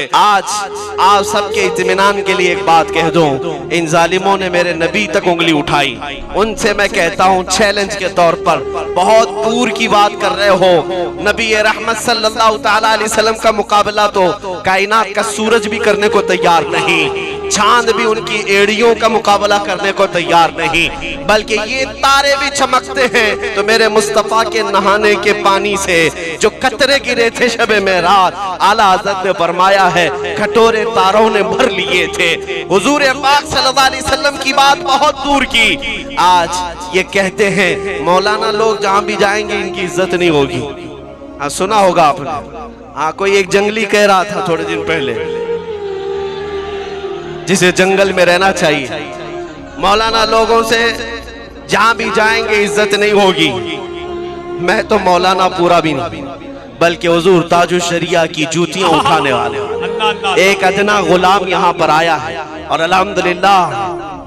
आज आप सबके इत्मीनान के लिए एक बात कह दूं, इन जालिमों ने मेरे नबी तक उंगली उठाई। उनसे मैं कहता हूं चैलेंज के तौर पर, बहुत दूर की बात कर रहे हो। नबी रहमत सल्लल्लाहु तआला अलैहि वसल्लम का मुकाबला तो कायनात का सूरज भी करने को तैयार नहीं, चांद भी उनकी एड़ियों का मुकाबला करने को तैयार नहीं, बल्कि ये तारे भी चमकते हैं। तो मेरे मुस्तफा के नहाने के पानी से जो कतरे गिरे थे शबे मेराज, आला हज़रत ने फरमाया है कटोरे तारों ने भर लिए थे। हुजूर पाक सल्लल्लाहु अलैहि वसल्लम की बात बहुत दूर की। आज ये कहते हैं मौलाना लोग जहां भी जाएंगे इनकी इज्जत नहीं होगी। हाँ सुना होगा आपने, हाँ कोई एक जंगली कह रहा था थोड़े दिन पहले, जिसे जंगल में रहना चाहिए, मौलाना लोगों से जहां भी जाएंगे इज्जत नहीं होगी। मैं तो मौलाना पूरा भी नहीं, बल्कि हुजूर ताजुल शरिया की जूतियां उठाने वाले एक अदना गुलाम यहाँ पर आया है। और अल्हम्दुलिल्लाह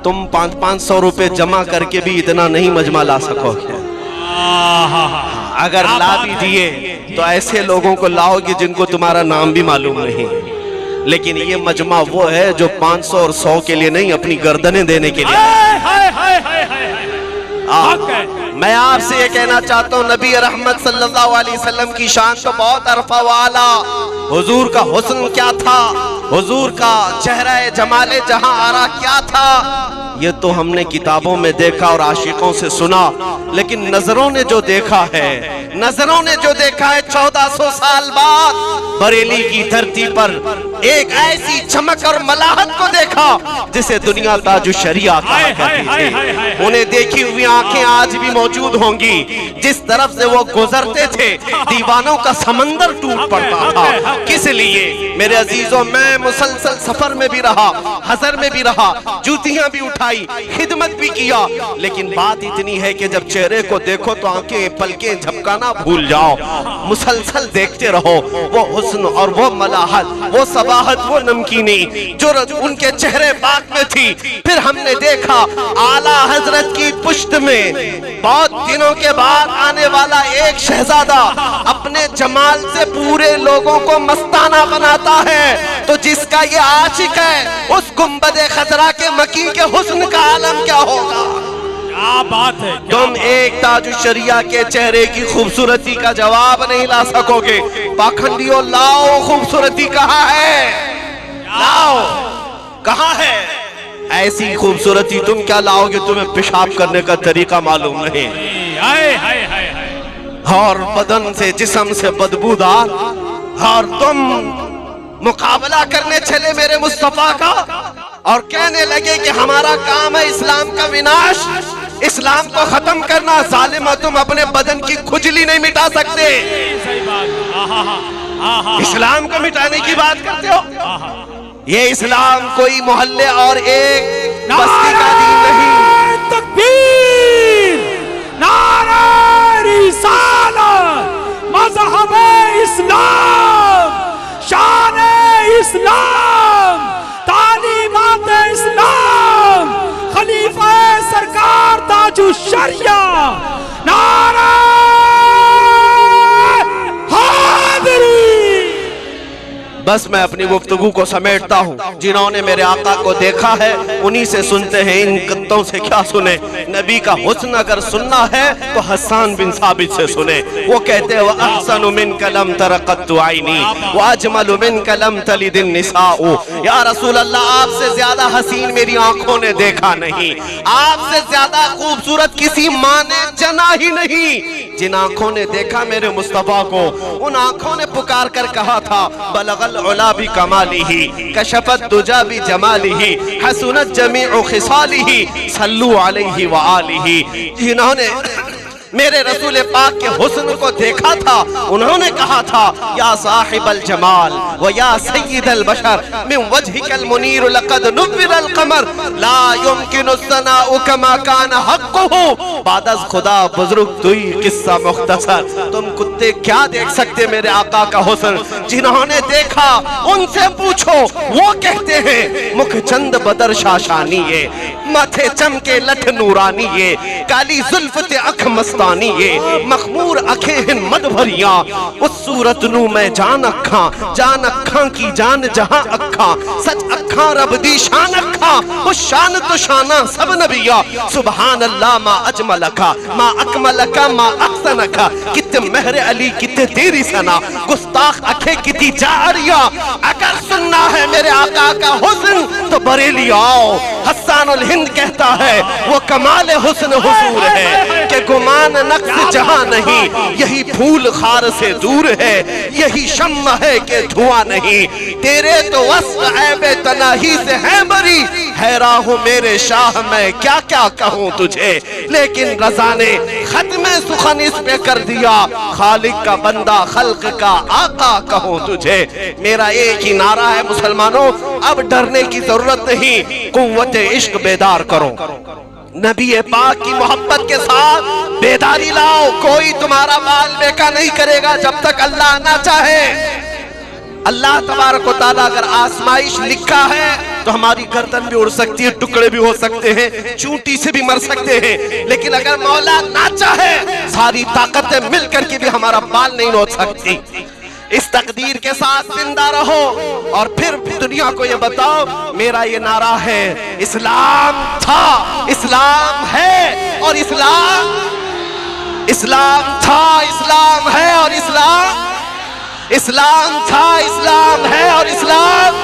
तुम 500 रुपए जमा करके भी इतना नहीं मजमा ला सकोगे। अगर ला भी दिए तो ऐसे लोगों को लाओगे जिनको तुम्हारा नाम भी मालूम नहीं। लेकिन ये मजमा वो है जो 500 और 100 के लिए नहीं, अपनी गर्दनें देने के लिए। मैं आपसे ये कहना चाहता हूँ, नबी रहमत सल्लल्लाहु अलैहि वसल्लम की शान तो बहुत अरफा वाला। हुजूर का हुस्न क्या था, हुजूर का चेहरा जमाले जहां आरा क्या था, ये तो हमने किताबों में देखा और आशिकों से सुना। लेकिन नजरों ने जो देखा है, नजरों ने जो देखा है 1400 साल बाद बरेली की धरती पर एक ऐसी चमक और मलाहत को देखा जिसे दुनिया ताजुल शरिया कहा करती थी। उन्हें देखी हुई आंखें आज भी मौजूद होंगी। जिस तरफ से वो गुजरते थे दीवानों का समंदर टूट पड़ता था। किस लिए मेरे अजीजों, मैं मुसलसल सफर में भी रहा, हजर में भी रहा, जूतियां भी उठाई, खिदमत भी किया, लेकिन बात इतनी है कि जब चेहरे को देखो तो आंखें पलकें झपकाना भूल जाओ। मुसलसल देखते रहो वो हुस्न और वो मलाहत, वो सबाहत, वो नमकीनी जो उनके चेहरे पाक में थी। फिर हमने देखा आला हजरत की पुश्त में बहुत दिनों के बाद आने वाला एक शहजादा अपने जमाल से पूरे लोगों को मस्ताना बनाता है। तो जिसका ये आशिक है उस गुंबदे खतरा के मकी के हुस्न का आलम क्या होगा। क्या बात है। तुम एक ताजुल शरिया के चेहरे की खूबसूरती का जवाब नहीं ला सकोगे। पाखंडियों लाओ खूबसूरती कहाँ है, लाओ कहाँ है। ऐसी खूबसूरती तुम क्या लाओगे, तुम्हें पेशाब करने का तरीका मालूम नहीं, और बदन से जिस्म से बदबूदार, और तुम मुकाबला करने चले मेरे मुस्तफा का और कहने लगे कि हमारा काम है इस्लाम का विनाश, इस्लाम को खत्म करना। जालिम, तुम अपने बदन की खुजली नहीं मिटा सकते, इस्लाम को मिटाने की बात करते हो। ये इस्लाम कोई मोहल्ले और एक बस्ती का दीन नहीं। तकबीर, नारा रिसालत, मज़हब इस्लाम, शान इस्लाम, तालीमात इस्लाम, खलीफा सरकार ताजुल शरिया, नारा बस मैं अपनी गुफ्तगू को समेटता हूँ। जिन्होंने मेरे आका को देखा है उन्हीं से सुनते हैं, इन कुत्तों से क्या सुने। नबी का हुस्न अगर सुनना है तो हसन बिन साबित से सुने। वो कहते हैं वह अहसनु मिन कलम तरक़त्तु आइनी व अजमलु मिन कलम तलिदिन निसाउ। या रसूल अल्लाह, आपसे ज्यादा हसीन मेरी आंखों ने देखा नहीं, आपसे ज्यादा खूबसूरत किसी माँ ने जना ही नहीं। जिन आंखों ने देखा मेरे मुस्तफा को, उन आंखों ने पुकार कर कहा था बलगल उला भी कमालिही कशफत दुजा भी जमालिही हसनत जमीउ खिसालिही सल्लु अलैहि व आलिही। जिन्होंने मेरे रसूल पाक के हुस्न को देखा था उन्होंने कहा था या साहिबल जमाल व या सय्यिदल बशर मिन वजहिकल मुनीर लक़द नुव्विरल क़मर ला युमकिनु सनाउ कमा कान हक़्क़ुहु। बादस खुदा बुजुर्ग दुई किस्सा मुख्तसर। तुम कुत्ते क्या देख सकते मेरे आका का हुस्न। जिन्होंने देखा उनसे पूछो, वो कहते हैं मुख चंद बदर शाशानी है, माथे चमके लठ नूरानी है, काली जुल्फ ते अख मस्ता सोनी ये मखमूर अखें मद भरिया उस सूरत नू मैं जान अखा की जान जहां अखा सच अखा रब दी शान अखा उस शान तो शाना सब नबिया सुभान अल्लाह मा अजमलका मा अकमलका मा अहसनका कित्ते मेहर अली कित्ते तेरी सना गुस्ताख अखे किती जारिया अगर सुनना है मेरे आका का हुस्न तो बरेली आओ हस्सानुल हिंद कहता है वो कमाल हुस्न हुजूर है कि गुमान नक्श जहां नहीं यही फूल खार से दूर है यही शम्म है कि धुआं नहीं तेरे तो वस्फ ऐबे तनाही से है बरी हैरान हूं मेरे शाह मैं क्या क्या कहूं तुझे लेकिन रज़ा ने खत्म सुखन इस पे कर दिया खालिक का बंदा खल्क का आका कहूं तुझे मेरा एक ही नारा है मुसलमानों अब डरने की जरूरत नहीं कुव्वत इश्क बेदार करो नबी पाक की मोहब्बत के साथ बेदारी लाओ कोई तुम्हारा बाल बेका नहीं करेगा जब तक अल्लाह ना चाहे अल्लाह तबारक व तआला अगर आजमाइश लिखा है तो हमारी गर्दन भी उड़ सकती है टुकड़े भी हो सकते हैं चूंटी से भी मर सकते हैं लेकिन अगर मौला ना चाहे सारी ताकतें मिलकर के भी हमारा बाल नहीं नोच सकती इस तकदीर के साथ जिंदा रहो और फिर दुनिया को ये बताओ मेरा ये नारा है इस्लाम था इस्लाम है और इस्लाम था इस्लाम है और इस्लाम था इस्लाम है और इस्लाम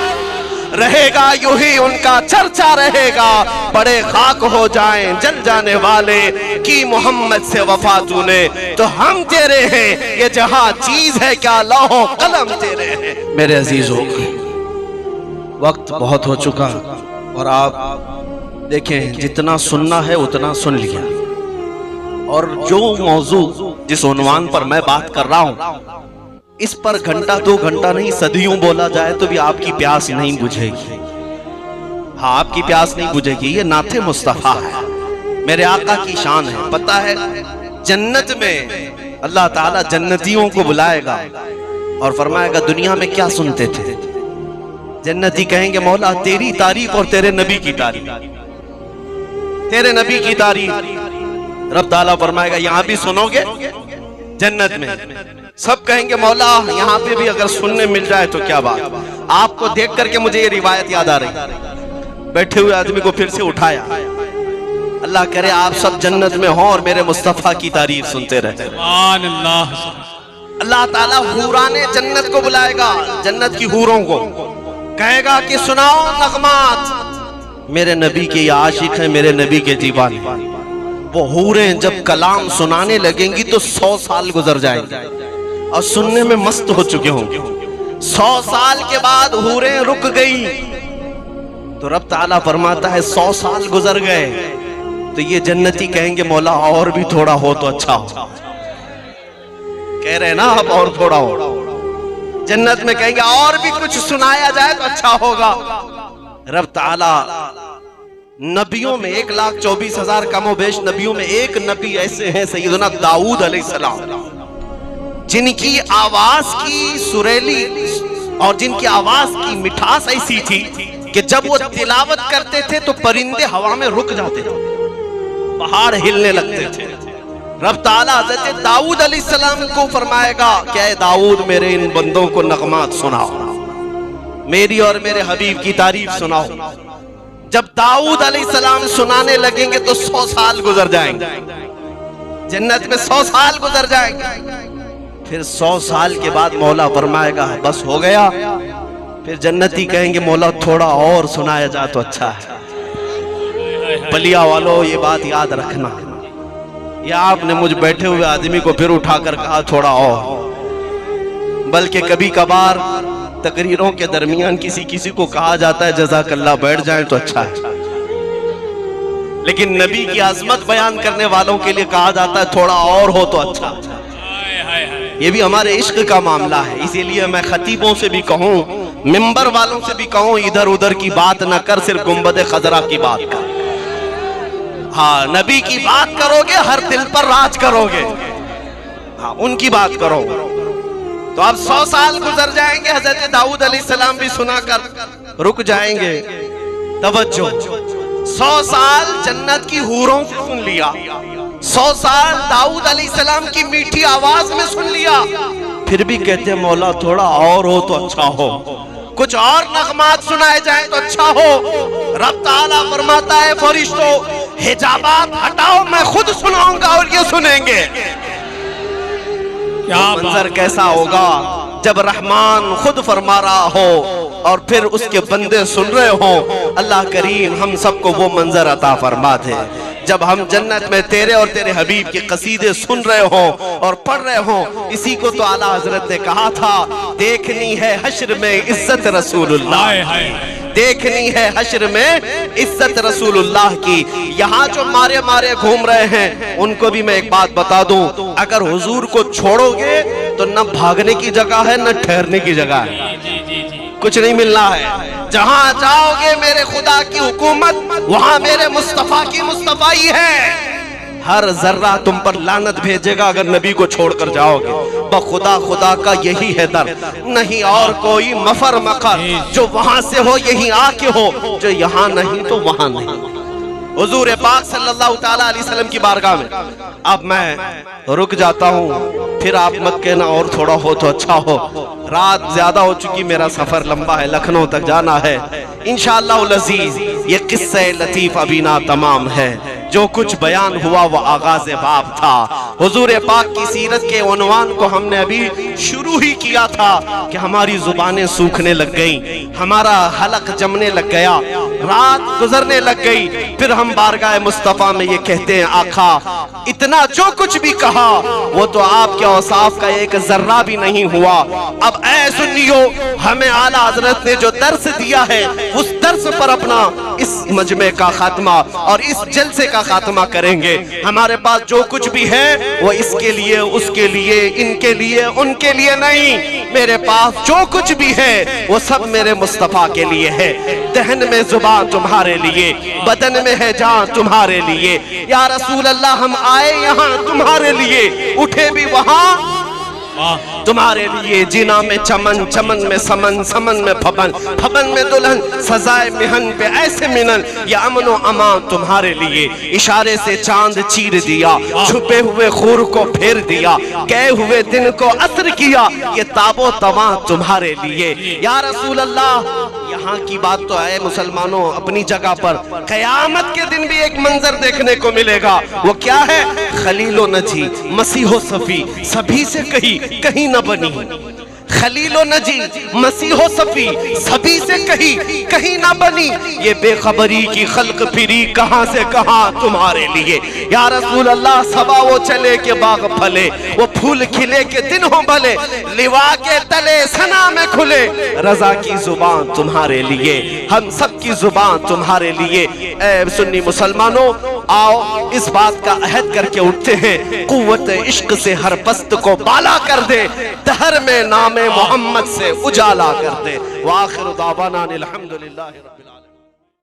रहेगा यूं ही उनका चर्चा रहेगा बड़े खाक हो जाएं जल जाने वाले की मोहम्मद से वफा तूने तो हम तेरे हैं ये जहां चीज है क्या लौहो कलम तेरे हैं मेरे अजीजों वक्त बहुत हो चुका और आप देखें जितना सुनना है उतना सुन लिया और जो मौजू जिस उन्वान पर मैं बात कर रहा हूं इस पर घंटा 2 घंटा नहीं सदियों बोला जाए तो भी आपकी प्यास नहीं बुझेगी हाँ आपकी प्यास नहीं बुझेगी ये नाते मुस्तफा है मेरे आका की शान है पता है जन्नत में अल्लाह ताला जन्नतियों को बुलाएगा और फरमाएगा दुनिया में क्या सुनते थे जन्नती कहेंगे मौला तेरी तारीफ और तेरे नबी की तारीफ तेरे नबी की तारीफ रब ताला फरमाएगा यहां भी सुनोगे जन्नत में सब कहेंगे मौला यहाँ पे भी अगर सुनने मिल जाए तो क्या बात आपको देख करके मुझे ये रिवायत याद आ रही बैठे हुए आदमी को फिर से उठाया अल्लाह करे आप सब जन्नत में हो और मेरे मुस्तफा की तारीफ सुनते रहे अल्लाह ताला हूराने जन्नत को बुलाएगा जन्नत की हूरों को कहेगा कि सुनाओ नगमात मेरे नबी के आशिक है मेरे नबी के दीवाने वो हूरें जब कलाम सुनाने लगेंगी तो 100 साल गुजर जाएंगे और सुनने में मस्त हो चुके होंगे 100 साल के बाद हूरें रुक गई तो रब ताला फरमाता है 100 साल गुजर गए तो ये जन्नती कहेंगे मौला और भी थोड़ा हो तो अच्छा हो कह रहे ना अब और थोड़ा हो जन्नत में कहेंगे और भी कुछ सुनाया जाए तो अच्छा होगा रब ताला नबियों में 1,24,000 कमोबेश नबियों में एक नबी ऐसे हैं सैयदना दाऊद अलैहिस्सलाम जिनकी आवाज की सुरीली और जिनकी आवाज की मिठास ऐसी थी कि जब वो तिलावत करते थे तो परिंदे हवा में रुक जाते थे पहाड़ हिलने लगते थे रब ताला हज़रत दाऊद अलैहिस्सलाम को फरमाएगा क्या है दाऊद मेरे इन बंदों को नगमात सुनाओ मेरी और मेरे हबीब की तारीफ सुनाओ जब दाऊद अलैहिस्सलाम सुनाने लगेंगे तो 100 साल गुजर जाएंगे जन्नत में 100 साल गुजर जाएंगे फिर 100 साल के बाद मौला फरमाएगा बस हो गया फिर जन्नती कहेंगे मौला थोड़ा और सुनाया जाए तो अच्छा है बलिया वालों ये बात याद रखना या आपने मुझ बैठे हुए आदमी को फिर उठाकर कहा थोड़ा और बल्कि कभी कभार तकरीरों के दरमियान किसी को कहा जाता है जज़ाकल्लाह बैठ जाए तो अच्छा है लेकिन नबी की आजमत बयान करने वालों के लिए कहा जाता है थोड़ा और हो तो अच्छा ये भी हमारे इश्क का मामला है इसीलिए मैं खतीबों से भी कहूँ मिंबर वालों से भी कहूँ इधर उधर की बात न कर सिर्फ गुंबद खजरा की बात कर हाँ नबी की बात करोगे हर दिल पर राज करोगे हाँ उनकी बात करो तो अब 100 साल गुजर जाएंगे हजरत दाऊद अलैहिस्सलाम भी सुनाकर रुक जाएंगे तवज्जो 100 साल जन्नत की हूरों से सुन लिया 100 साल दाऊद अलैहिस्सलाम की मीठी आवाज में सुन लिया, फिर भी कहते मौला थोड़ा और हो तो अच्छा हो, कुछ और नगमात सुनाए जाए तो अच्छा हो। रब ताला फरमाता है फरिश्तों हिजाबात हटाओ, मैं खुद सुनाऊंगा और ये सुनेंगे। क्या मंजर कैसा होगा जब रहमान खुद फरमा रहा हो और फिर उसके बंदे सुन रहे हो। अल्लाह करीम हम सबको वो मंजर अता फरमा दे जब हम जन्नत में तेरे और तेरे हबीब के कसीदे सुन रहे हो और पढ़ रहे हो। इसी को तो आला हजरत ने कहा था, देखनी है हश्र में इज्जत रसूलुल्लाह, देखनी है हश्र में इज्जत रसूलुल्लाह की। यहाँ जो मारे मारे घूम रहे हैं उनको भी मैं एक बात बता दूं, अगर हुजूर को छोड़ोगे तो न भागने की जगह है न ठहरने की जगह है, कुछ नहीं मिलना है। जहां जाओगे मेरे खुदा की हुकूमत, वहां मेरे मुस्तफा की मुस्तफाई है। हर जर्रा तुम पर लानत भेजेगा अगर नबी को छोड़कर जाओगे। बखुदा खुदा का यही है दर, नहीं और कोई मफर मकर। जो वहां से हो यही आके हो, जो यहाँ नहीं तो वहां नहीं। हुजूर पाक सल्लल्लाहु ताला अलैहि वसल्लम की बारगाह में अब मैं रुक जाता हूँ, फिर आप मत कहना और थोड़ा हो तो अच्छा हो। रात ज्यादा हो चुकी, मेरा सफर लंबा है, लखनऊ तक जाना है। इंशाअल्लाह अज़ीज ये किस्सा लतीफ अभी ना तमाम है। जो कुछ बयान हुआ वो आगाज बाब था। हुजूर पाक की सीरत के उन्वान को हमने अभी शुरू ही किया था कि हमारी जुबानें सूखने लग गई, हमारा हलक जमने लग गया, रात गुजरने लग गई। फिर हम बारगाह मुस्तफा में ये कहते हैं आका इतना जो कुछ भी कहा वो तो आपके औसाफ का एक जर्रा भी नहीं हुआ। अब ऐ सुन्नियो, हमें आला हजरत ने जो दर्स दिया है उस दर्स पर अपना इस मजमे का खात्मा और इस जलसे का खात्मा करेंगे। हमारे पास जो कुछ भी है वो इसके लिए, उसके लिए, इनके लिए, उनके लिए नहीं। मेरे पास जो कुछ भी है वो सब मेरे मुस्तफा के लिए है। दहन में जुबान तुम्हारे लिए, बदन में है जान तुम्हारे लिए। या रसूल अल्लाह हम आए यहाँ तुम्हारे लिए, उठे भी वहाँ तुम्हारे लिए। जिना में चमन, चमन में समन, समन में फबन, फबन में दुल्हन, सजाए मिहन पे ऐसे मिलन। या अमनो अमान तुम्हारे लिए। इशारे से चांद चीर दिया, छुपे हुए खूर को फेर दिया, गए हुए दिन को असर किया। ये ताबो तवा तुम्हारे लिए। या रसूल अल्लाह यहाँ की बात तो है मुसलमानों अपनी जगह पर, कयामत के दिन भी एक मंजर देखने को मिलेगा। वो क्या है? खलीलो नजी मसीहो सफी, सभी से कहीं न बनी। खलीलो नजी मसीहो सफी, सभी से कहीं ना बनी। ये बेखबरी की खल्क फिरी कहां से कहां तुम्हारे लिए। या रसूल अल्लाह सबा वो चले के बाग फले, वो फूल खिले के दिन हो भले, लिवा के तले सना में खुले। रजा की जुबान तुम्हारे लिए, हम सब की जुबान तुम्हारे लिए। ऐ सुन्नी मुसलमानों, आओ इस बात का अहद करके उठते हैं, कुव्वत इश्क से हर पस्त को बाला कर दे, दहर में नामे मोहम्मद से उजाला कर दे। वाखिर दावाना अल्हम्दुलिल्लाहि रब्बिल आलमीन।